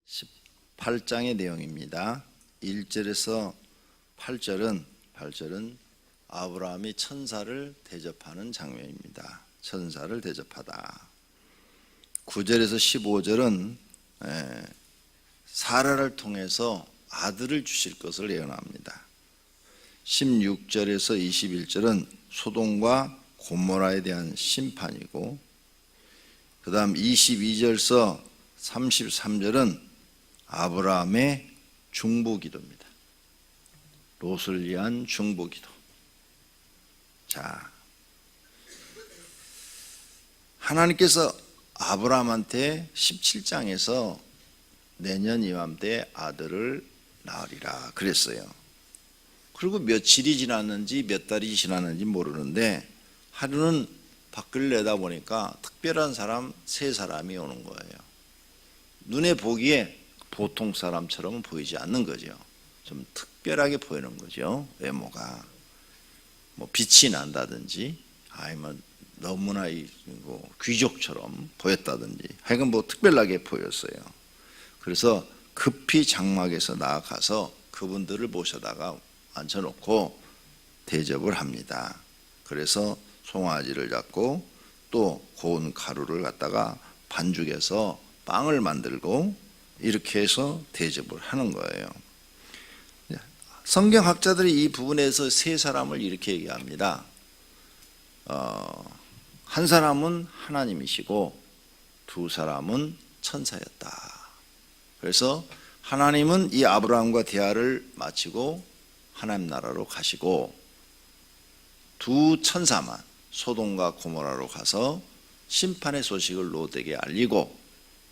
18장의 내용입니다. 1절에서 8절은 아브라함이 천사를 대접하는 장면입니다. 천사를 대접하다. 9절에서 15절은 사라를 통해서 아들을 주실 것을 예언합니다. 16절에서 21절은 소돔과 고모라에 대한 심판이고, 그 다음 22절에서 33절은 아브라함의 중보기도입니다. 롯을 위한 중보기도. 자, 하나님께서 아브라함한테 17장에서 내년 이맘때 아들을 낳으리라 그랬어요. 그리고 며칠이 지났는지 몇 달이 지났는지 모르는데 하루는 밖을 내다보니까 특별한 사람 세 사람이 오는 거예요. 눈에 보기에 보통 사람처럼 보이지 않는 거죠. 좀 특별하게 보이는 거죠. 외모가 뭐 빛이 난다든지 아니면 너무나 귀족처럼 보였다든지 하여간 뭐 특별하게 보였어요. 그래서 급히 장막에서 나아가서 그분들을 모셔다가 앉혀놓고 대접을 합니다. 그래서 송아지를 잡고 또 고운 가루를 갖다가 반죽해서 빵을 만들고 이렇게 해서 대접을 하는 거예요. 성경학자들이 이 부분에서 세 사람을 이렇게 얘기합니다. 한 사람은 하나님이시고 두 사람은 천사였다. 그래서 하나님은 이 아브라함과 대화를 마치고 하나님 나라로 가시고, 두 천사만 소돔과 고모라로 가서 심판의 소식을 롯에게 알리고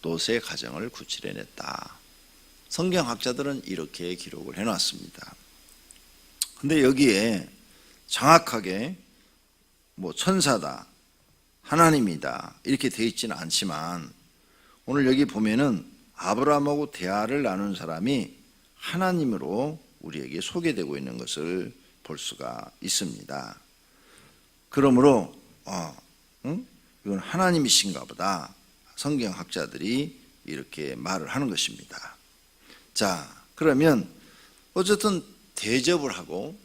롯의 가정을 구출해냈다. 성경학자들은 이렇게 기록을 해놨습니다. 근데 여기에 정확하게 뭐 천사다, 하나님이다 이렇게 되어 있지는 않지만, 오늘 여기 보면은 아브라함하고 대화를 나눈 사람이 하나님으로 우리에게 소개되고 있는 것을 볼 수가 있습니다. 그러므로 이건 하나님이신가 보다, 성경학자들이 이렇게 말을 하는 것입니다. 자, 그러면 어쨌든 대접을 하고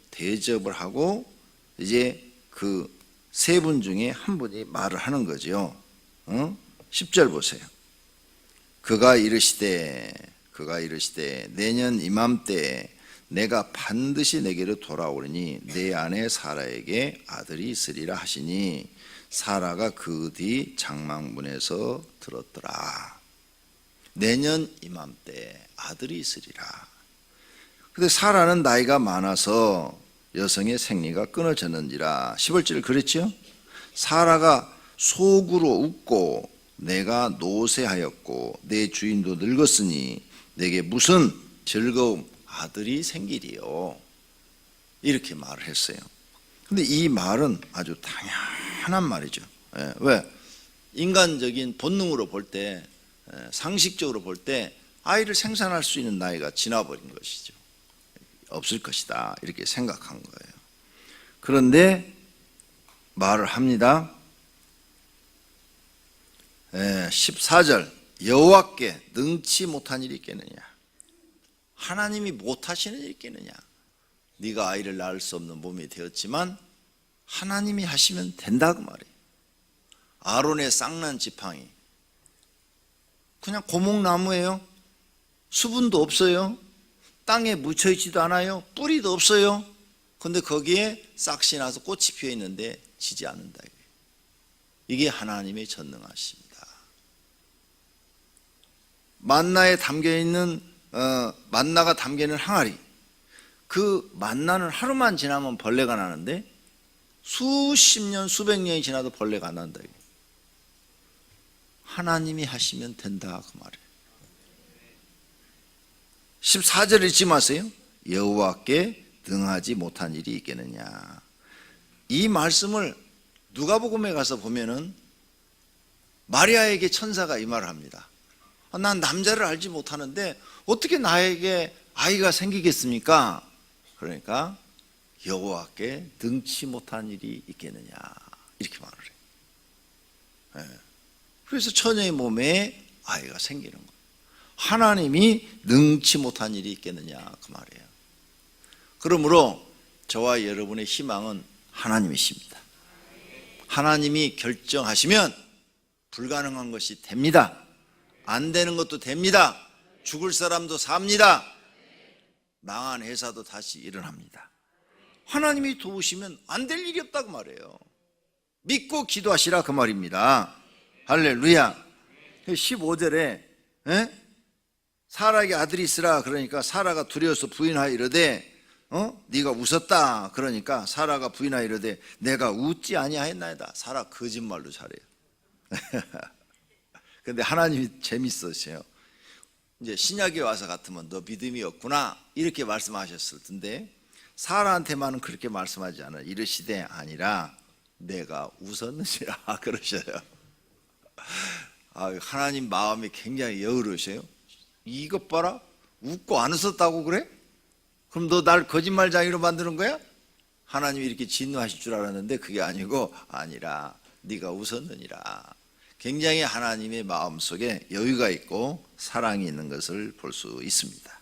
이제 그 세 분 중에 한 분이 말을 하는 거죠. 10절 보세요. 그가 이르시되 내년 이맘때에 내가 반드시 내게로 돌아오리니 내 아내 사라에게 아들이 있으리라 하시니 사라가 그 뒤 장막문에서 들었더라. 내년 이맘때 아들이 있으리라. 근데 사라는 나이가 많아서 여성의 생리가 끊어졌는지라. 15절 그랬죠? 사라가 속으로 웃고 내가 노쇠하였고 내 주인도 늙었으니 내게 무슨 즐거움 아들이 생기리요. 이렇게 말을 했어요. 근데 이 말은 아주 당연한 말이죠. 왜? 인간적인 본능으로 볼 때, 상식적으로 볼 때 아이를 생산할 수 있는 나이가 지나버린 것이죠. 없을 것이다 이렇게 생각한 거예요. 그런데 말을 합니다. 14절 여호와께 능치 못한 일이 있겠느냐. 하나님이 못하시는 일이 있겠느냐. 네가 아이를 낳을 수 없는 몸이 되었지만 하나님이 하시면 된다 그 말이에요. 아론의 쌍난 지팡이 그냥 고목나무예요. 수분도 없어요. 땅에 묻혀있지도 않아요. 뿌리도 없어요. 그런데 거기에 싹이 나서 꽃이 피어 있는데 지지 않는다. 이게 하나님의 전능하십니다. 만나에 담겨있는 만나가 담겨있는 항아리, 그 만나는 하루만 지나면 벌레가 나는데 수십 년 수백 년이 지나도 벌레가 안 난다. 하나님이 하시면 된다 그 말이에요. 14절 읽지 마세요. 여호와께 능하지 못한 일이 있겠느냐. 이 말씀을 누가복음에 가서 보면은 마리아에게 천사가 이 말을 합니다. 난 남자를 알지 못하는데 어떻게 나에게 아이가 생기겠습니까? 그러니까 여호와께 능치 못한 일이 있겠느냐 이렇게 말을 해요. 그래서 처녀의 몸에 아이가 생기는 거예요. 하나님이 능치 못한 일이 있겠느냐 그 말이에요. 그러므로 저와 여러분의 희망은 하나님이십니다. 하나님이 결정하시면 불가능한 것이 됩니다. 안 되는 것도 됩니다. 죽을 사람도 삽니다. 망한 회사도 다시 일어납니다. 하나님이 도우시면 안 될 일이 없다고 말해요. 믿고 기도하시라 그 말입니다. 할렐루야. 15절에 사라에게 아들이 있으라 그러니까 사라가 두려워서 부인하여 이르되 네가 웃었다 그러니까 사라가 부인하여 이르되 내가 웃지 아니하였나이다. 사라 거짓말도 잘해요. 근데 하나님이 재밌으세요. 이제 신약에 와서 같으면 너 믿음이 없구나 이렇게 말씀하셨을 텐데 사라한테만은 그렇게 말씀하지 않아요. 이르시되 아니라 내가 웃었느니라 그러셔요. 하나님 마음이 굉장히 여유로우세요. 이것 봐라, 웃고 안 웃었다고 그래? 그럼 너 날 거짓말쟁이로 만드는 거야? 하나님이 이렇게 진노하실 줄 알았는데 그게 아니고 아니라 네가 웃었느니라. 굉장히 하나님의 마음속에 여유가 있고 사랑이 있는 것을 볼 수 있습니다.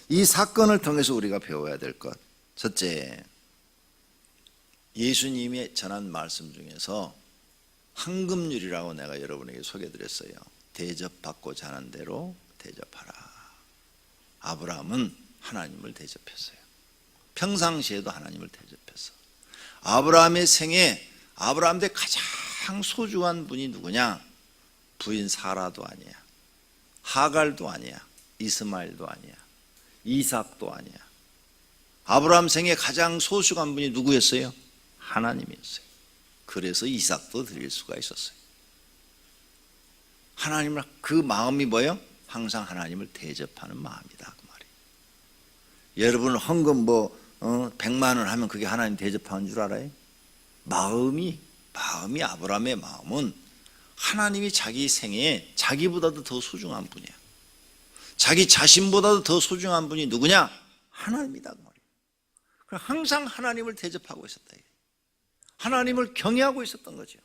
이 사건을 통해서 우리가 배워야 될 것, 첫째, 예수님이 전한 말씀 중에서 황금률이라고 내가 여러분에게 소개해드렸어요. 대접받고자 하는 대로 대접하라. 아브라함은 하나님을 대접했어요. 평상시에도 하나님을 대접했어. 아브라함의 생에 아브라함한테 가장 소중한 분이 누구냐? 부인 사라도 아니야, 하갈도 아니야, 이스마엘도 아니야, 이삭도 아니야. 아브라함 생에 가장 소중한 분이 누구였어요? 하나님이었어요. 그래서 이삭도 드릴 수가 있었어요. 하나님을, 그 마음이 뭐예요? 항상 하나님을 대접하는 마음이다 그 말이에요. 여러분 헌금 100만 원 하면 그게 하나님 대접하는 줄 알아요? 마음이 아브라함의 마음은 하나님이 자기 생에 자기보다도 더 소중한 분이야. 자기 자신보다도 더 소중한 분이 누구냐? 하나님이다 그 말이에요. 항상 하나님을 대접하고 있었다. 하나님을 경외하고 있었던 거죠.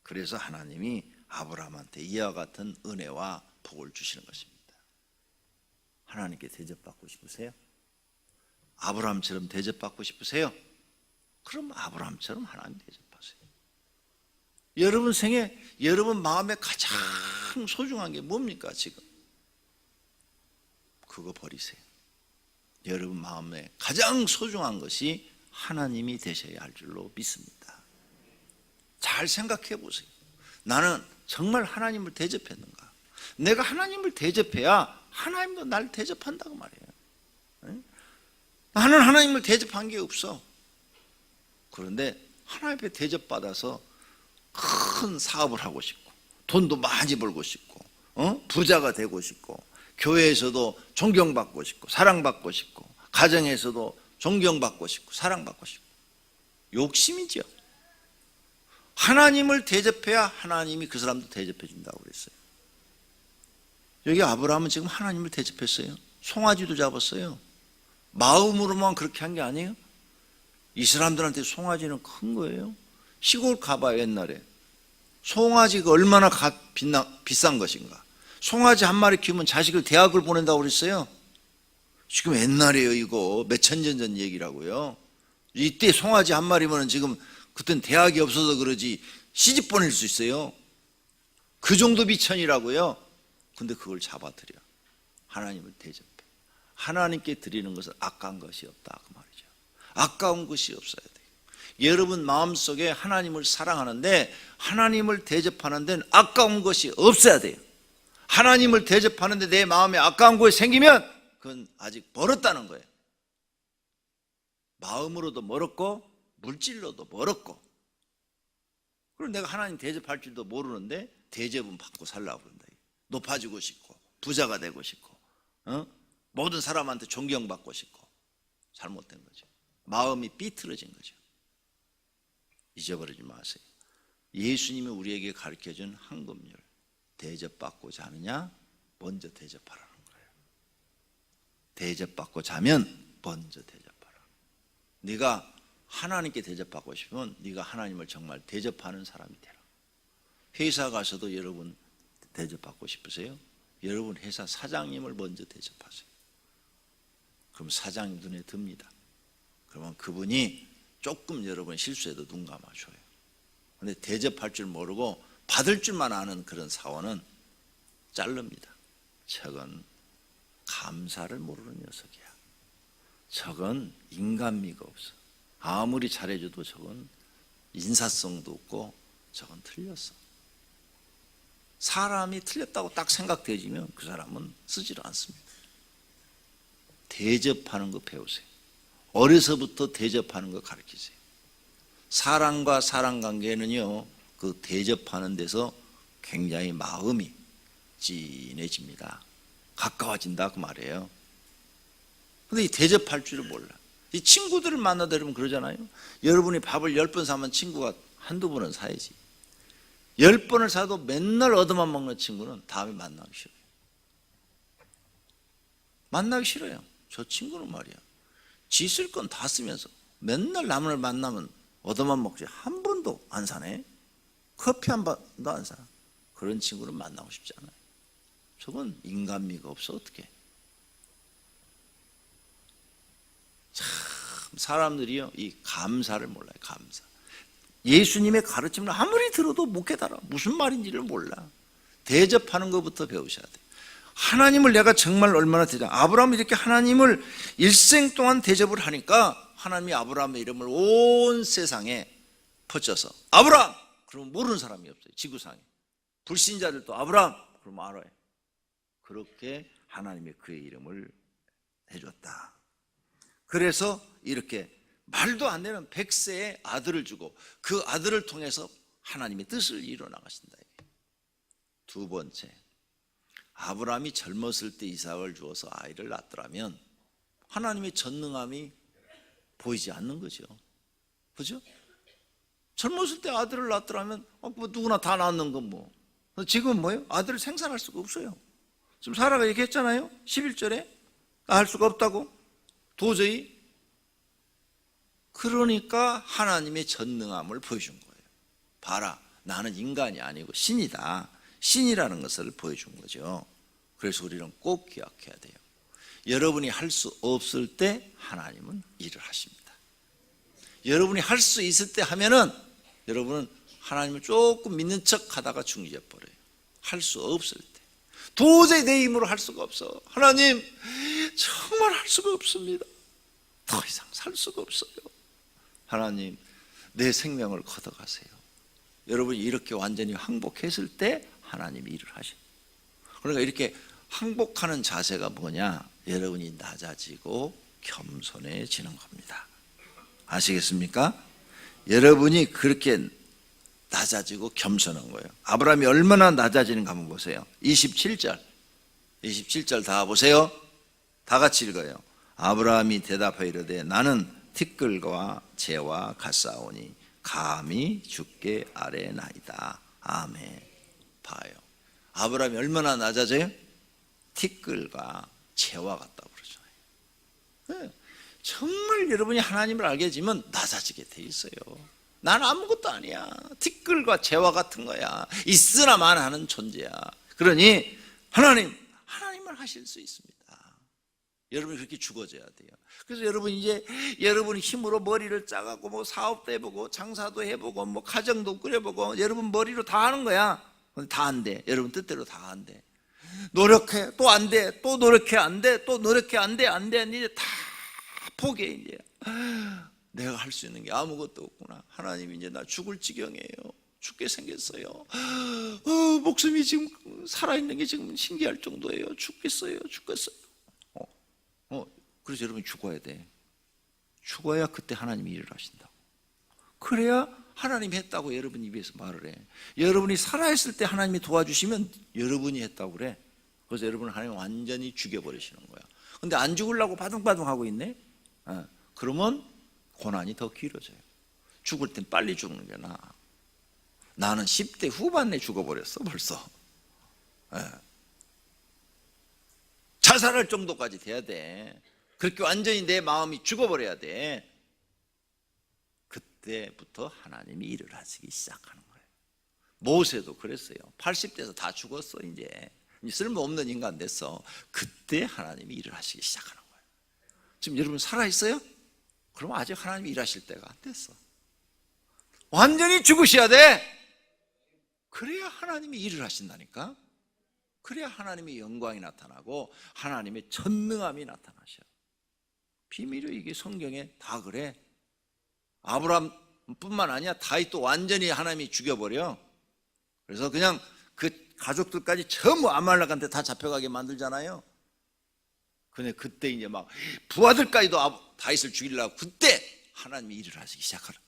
그래서 하나님이 아브라함한테 이와 같은 은혜와 복을 주시는 것입니다. 하나님께 대접받고 싶으세요? 아브라함처럼 대접받고 싶으세요? 그럼 아브라함처럼 하나님 대접하세요. 여러분 생에, 여러분 마음에 가장 소중한 게 뭡니까 지금? 그거 버리세요. 여러분 마음에 가장 소중한 것이 하나님이 되셔야 할 줄로 믿습니다. 잘 생각해 보세요. 나는 정말 하나님을 대접했는가? 내가 하나님을 대접해야 하나님도 날 대접한다고 말이에요. 나는 하나님을 대접한 게 없어. 그런데 하나님께 대접받아서 큰 사업을 하고 싶고 돈도 많이 벌고 싶고 부자가 되고 싶고 교회에서도 존경받고 싶고 사랑받고 싶고 가정에서도 존경받고 싶고 사랑받고 싶고 욕심이죠. 하나님을 대접해야 하나님이 그 사람도 대접해 준다고 그랬어요. 여기 아브라함은 지금 하나님을 대접했어요. 송아지도 잡았어요. 마음으로만 그렇게 한 게 아니에요. 이 사람들한테 송아지는 큰 거예요. 시골 가봐요. 옛날에 송아지가 얼마나 비싼 것인가. 송아지 한 마리 키우면 자식을 대학을 보낸다고 그랬어요. 지금 옛날에요. 이거 몇천 년 전 얘기라고요. 이때 송아지 한 마리면 지금 그땐 대학이 없어서 그러지 시집 보낼 수 있어요. 그 정도 비천이라고요. 근데 그걸 잡아들여 하나님을 대접해. 하나님께 드리는 것은 아까운 것이 없다 그 말이죠. 아까운 것이 없어야 돼요. 여러분 마음속에 하나님을 사랑하는데 하나님을 대접하는 데는 아까운 것이 없어야 돼요. 하나님을 대접하는데 내 마음에 아까운 것이 생기면 그건 아직 멀었다는 거예요. 마음으로도 멀었고 물질로도 멀었고, 그리고 내가 하나님 대접할 줄도 모르는데 대접은 받고 살라고 그런다. 높아지고 싶고 부자가 되고 싶고 모든 사람한테 존경받고 싶고. 잘못된 거죠. 마음이 삐뚤어진 거죠. 잊어버리지 마세요. 예수님이 우리에게 가르쳐준 황금률, 대접받고자 하느냐 먼저 대접하라는 거예요. 대접받고자 하면 먼저 대접하라. 네가 하나님께 대접받고 싶으면 네가 하나님을 정말 대접하는 사람이 되라. 회사 가서도 여러분 대접받고 싶으세요? 여러분 회사 사장님을 먼저 대접하세요. 그럼 사장님 눈에 듭니다. 그러면 그분이 조금 여러분 실수해도 눈 감아줘요. 근데 대접할 줄 모르고 받을 줄만 아는 그런 사원은 자릅니다. 저건 감사를 모르는 녀석이야. 저건 인간미가 없어. 아무리 잘해줘도 저건 인사성도 없고 저건 틀렸어. 사람이 틀렸다고 딱 생각되지면 그 사람은 쓰지를 않습니다. 대접하는 거 배우세요. 어려서부터 대접하는 거 가르치세요. 사람과 사람 관계는요, 그 대접하는 데서 굉장히 마음이 진해집니다. 가까워진다 그 말이에요. 근데 이 대접할 줄을 몰라. 이 친구들을 만나다 여러분 그러잖아요. 여러분이 밥을 10번 사면 친구가 한두 번은 사야지. 10번을 사도 맨날 얻어만 먹는 친구는 다음에 만나기 싫어요. 만나기 싫어요. 저 친구는 말이야, 지 쓸 건 다 쓰면서 맨날 남을 만나면 얻어만 먹지 한 번도 안 사네. 커피 한 번도 안 사. 그런 친구는 만나고 싶지 않아요. 저건 인간미가 없어. 어떻게? 참 사람들이요, 이 감사를 몰라요. 감사. 예수님의 가르침을 아무리 들어도 못 깨달아. 무슨 말인지를 몰라. 대접하는 것부터 배우셔야 돼요. 하나님을 내가 정말 얼마나 아브라함이 이렇게 하나님을 일생 동안 대접을 하니까 하나님이 아브라함의 이름을 온 세상에 퍼져서 아브라함! 그러면 모르는 사람이 없어요. 지구상에. 불신자들도 아브라함! 그러면 알아요. 그렇게 하나님이 그의 이름을 해줬다. 그래서 이렇게 말도 안 되는 100세의 아들을 주고 그 아들을 통해서 하나님의 뜻을 이루어 나가신다. 두 번째, 아브라함이 젊었을 때 이삭을 주어서 아이를 낳더라면 하나님의 전능함이 보이지 않는 거죠. 그죠? 젊었을 때 아들을 낳더라면 뭐 누구나 다 낳는 건 뭐. 지금 뭐예요? 아들을 생산할 수가 없어요. 지금 사라가 얘기했잖아요. 11절에 낳을 수가 없다고. 도저히. 그러니까 하나님의 전능함을 보여준 거예요. 봐라, 나는 인간이 아니고 신이다. 신이라는 것을 보여준 거죠. 그래서 우리는 꼭 기억해야 돼요. 여러분이 할 수 없을 때 하나님은 일을 하십니다. 여러분이 할 수 있을 때 하면은 여러분은 하나님을 조금 믿는 척 하다가 중지해 버려요. 할 수 없을 때. 도저히 내 힘으로 할 수가 없어. 하나님, 정말 할 수가 없습니다. 더 이상 살 수가 없어요. 하나님, 내 생명을 걷어가세요. 여러분이 이렇게 완전히 항복했을 때 하나님이 일을 하셔요. 그러니까 이렇게 항복하는 자세가 뭐냐? 여러분이 낮아지고 겸손해지는 겁니다. 아시겠습니까? 여러분이 그렇게 낮아지고 겸손한 거예요. 아브라함이 얼마나 낮아지는가 한번 보세요. 27절 다 보세요. 다 같이 읽어요. 아브라함이 대답하여 이르되 나는 티끌과 재와 같사오니 감히 주께 아뢰나이다. 아멘. 봐요. 아브라함이 얼마나 낮아져요? 티끌과 재와 같다고 그러잖아요. 네. 정말 여러분이 하나님을 알게 되면 낮아지게 돼 있어요. 난 아무것도 아니야. 티끌과 재와 같은 거야. 있으나만 하는 존재야. 그러니 하나님을 하실 수 있습니다. 여러분이 그렇게 죽어져야 돼요. 그래서 여러분 이제 여러분 힘으로 머리를 짜갖고 뭐 사업도 해보고 장사도 해보고 뭐 가정도 꾸려보고 여러분 머리로 다 하는 거야. 근데 다 안 돼. 여러분 뜻대로 다 안 돼. 노력해 또 안 돼. 또 노력해 안 돼. 또 노력해 안 돼. 안 돼. 이제 다 포기해. 이제 내가 할 수 있는 게 아무것도 없구나. 하나님이 이제 나 죽을 지경이에요. 죽게 생겼어요. 목숨이 지금 살아있는 게 지금 신기할 정도예요. 죽겠어요. 그래서 여러분이 죽어야 돼. 죽어야 그때 하나님이 일을 하신다고. 그래야 하나님이 했다고 여러분 입에서 말을 해. 여러분이 살아있을 때 하나님이 도와주시면 여러분이 했다고 그래. 그래서 여러분은 하나님 완전히 죽여버리시는 거야. 근데 안 죽으려고 바둥바둥 하고 있네. 그러면 고난이 더 길어져요. 죽을 땐 빨리 죽는 게 나아. 나는 10대 후반에 죽어버렸어 벌써. 자살할 정도까지 돼야 돼. 그렇게 완전히 내 마음이 죽어버려야 돼. 그때부터 하나님이 일을 하시기 시작하는 거예요. 모세도 그랬어요. 80대에서 다 죽었어 이제. 쓸모없는 인간 됐어. 그때 하나님이 일을 하시기 시작하는 거예요. 지금 여러분 살아있어요? 그럼 아직 하나님이 일하실 때가 안 됐어. 완전히 죽으셔야 돼. 그래야 하나님이 일을 하신다니까. 그래야 하나님의 영광이 나타나고 하나님의 전능함이 나타나셔. 비밀이 이게 성경에 다 그래. 아브라함뿐만 아니야. 다윗도 완전히 하나님이 죽여버려. 그래서 그냥 그 가족들까지 전부 아말렉한테 다 잡혀가게 만들잖아요. 근데 그때 이제 막 부하들까지도 다윗을 죽이려고 그때 하나님이 일을 하시기 시작하라.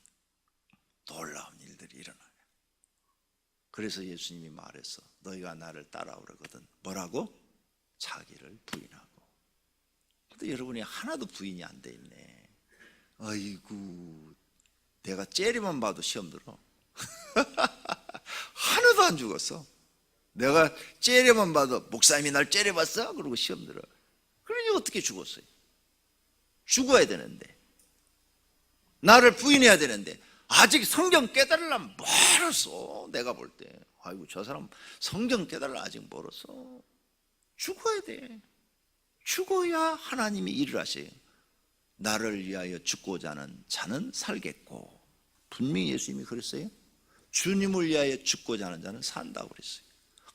놀라운 일들이 일어나요. 그래서 예수님이 말했어. 너희가 나를 따라오려거든. 뭐라고? 자기를 부인하고. 근데 여러분이 하나도 부인이 안 돼 있네. 아이고, 내가 째려만 봐도 시험 들어. 하나도 안 죽었어. 내가 째려만 봐도 목사님이 날 째려봤어? 그러고 시험 들어. 그러니 어떻게 죽었어요? 죽어야 되는데, 나를 부인해야 되는데 아직 성경 깨달으려면 멀었어. 내가 볼 때 아이고 저 사람 성경 깨달으려 아직 멀었어. 죽어야 돼. 죽어야 하나님이 일을 하세요. 나를 위하여 죽고자 하는 자는 살겠고, 분명히 예수님이 그랬어요. 주님을 위하여 죽고자 하는 자는 산다고 그랬어요.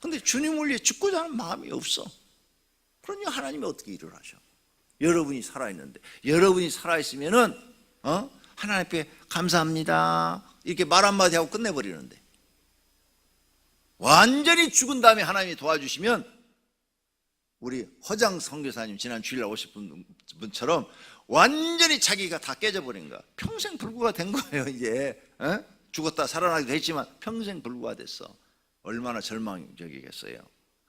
근데 주님을 위해 죽고자 하는 마음이 없어. 그러니 하나님이 어떻게 일을 하셔? 여러분이 살아있는데, 여러분이 살아있으면은 하나님 앞에 감사합니다 이렇게 말 한마디 하고 끝내버리는데, 완전히 죽은 다음에 하나님이 도와주시면, 우리 허장 선교사님 지난 주일날 오신 분처럼 완전히 자기가 다 깨져버린 거야. 평생 불구가 된 거예요. 이제 죽었다 살아나기도 했지만 평생 불구가 됐어. 얼마나 절망적이겠어요.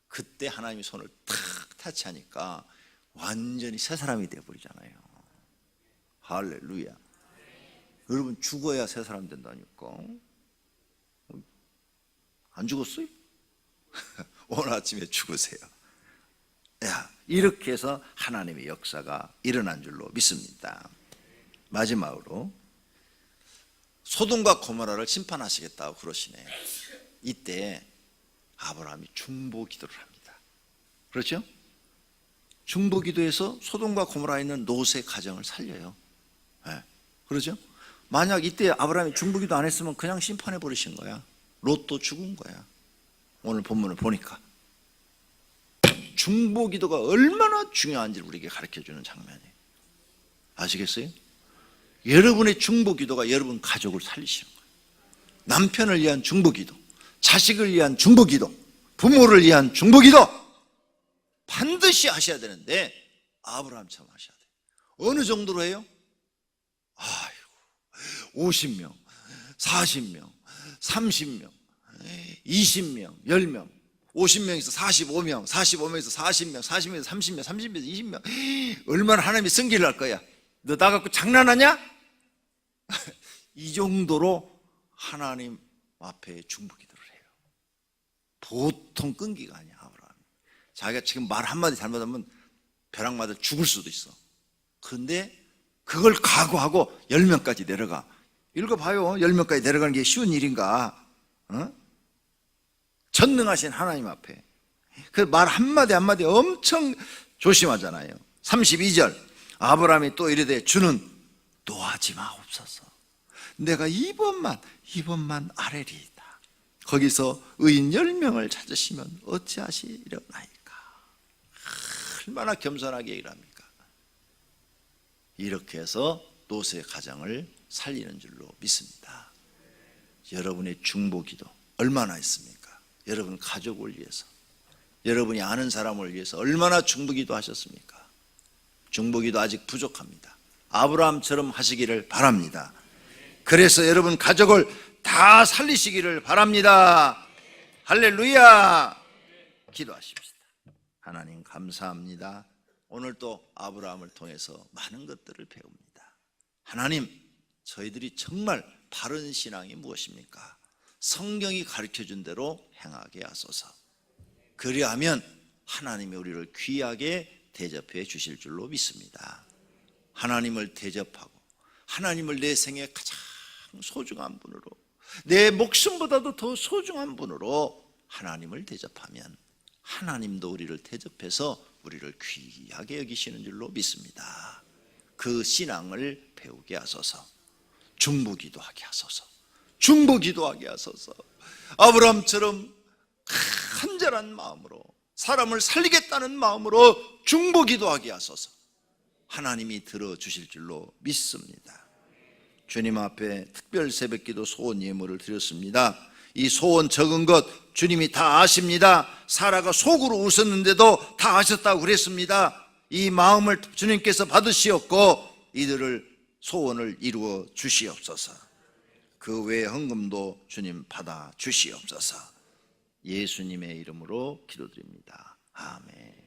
그때 하나님이 손을 탁 타치하니까 완전히 새 사람이 되어버리잖아요. 할렐루야. 여러분 죽어야 새 사람 된다니까. 안 죽었어요? 오늘 아침에 죽으세요. 야, 이렇게 해서 하나님의 역사가 일어난 줄로 믿습니다. 마지막으로 소돔과 고모라를 심판하시겠다고 그러시네. 이때 아브라함이 중보기도를 합니다. 그렇죠? 중보기도에서 소돔과 고모라에 있는 롯의 가정을 살려요. 네. 그렇죠? 만약 이때 아브라함이 중보기도 안 했으면 그냥 심판해 버리신 거야. 롯도 죽은 거야. 오늘 본문을 보니까 중보기도가 얼마나 중요한지를 우리에게 가르쳐주는 장면이에요. 아시겠어요? 여러분의 중보기도가 여러분 가족을 살리시는 거예요. 남편을 위한 중보기도, 자식을 위한 중보기도, 부모를 위한 중보기도 반드시 하셔야 되는데 아브라함처럼 하셔야 돼요. 어느 정도로 해요? 아이고, 50명, 40명, 30명, 20명, 10명, 50명에서 45명, 45명에서 40명, 40명에서 30명, 30명에서 20명. 얼마나 하나님이 승기를 할 거야. 너 나 갖고 장난하냐? 이 정도로 하나님 앞에 중보기도를 해요. 보통 끈기가 아니야. 아브라함 자기가 지금 말 한마디 잘못하면 벼락 맞아 죽을 수도 있어. 그런데 그걸 각오하고 10명까지 내려가. 읽어봐요. 10명까지 내려가는 게 쉬운 일인가? 전능하신 하나님 앞에 그 말 한마디 한마디 엄청 조심하잖아요. 32절 아브라함이 또 이르되 주는 노하지 마옵소서. 내가 이번만 아뢰리이다. 거기서 의인 10명을 찾으시면 어찌하시려나이까. 얼마나 겸손하게 일합니까? 이렇게 해서 롯의 가정을 살리는 줄로 믿습니다. 여러분의 중보기도 얼마나 했습니까? 여러분 가족을 위해서, 여러분이 아는 사람을 위해서 얼마나 중보기도 하셨습니까? 중보기도 아직 부족합니다. 아브라함처럼 하시기를 바랍니다. 그래서 여러분 가족을 다 살리시기를 바랍니다. 할렐루야. 기도하십시다. 하나님 감사합니다. 오늘 또 아브라함을 통해서 많은 것들을 배웁니다. 하나님, 저희들이 정말 바른 신앙이 무엇입니까? 성경이 가르쳐준 대로 행하게 하소서. 그리하면 하나님이 우리를 귀하게 대접해 주실 줄로 믿습니다. 하나님을 대접하고 하나님을 내 생에 가장 소중한 분으로, 내 목숨보다도 더 소중한 분으로 하나님을 대접하면 하나님도 우리를 대접해서 우리를 귀하게 여기시는 줄로 믿습니다. 그 신앙을 배우게 하소서. 중보기도하게 하소서. 중보기도하게 하소서. 아브라함처럼 간절한 마음으로 사람을 살리겠다는 마음으로 중보기도하게 하소서. 하나님이 들어주실 줄로 믿습니다. 주님 앞에 특별 새벽기도 소원 예물을 드렸습니다. 이 소원 적은 것 주님이 다 아십니다. 사라가 속으로 웃었는데도 다 아셨다고 그랬습니다. 이 마음을 주님께서 받으시었고 이들을 소원을 이루어 주시옵소서. 그 외의 헌금도 주님 받아 주시옵소서. 예수님의 이름으로 기도드립니다. 아멘.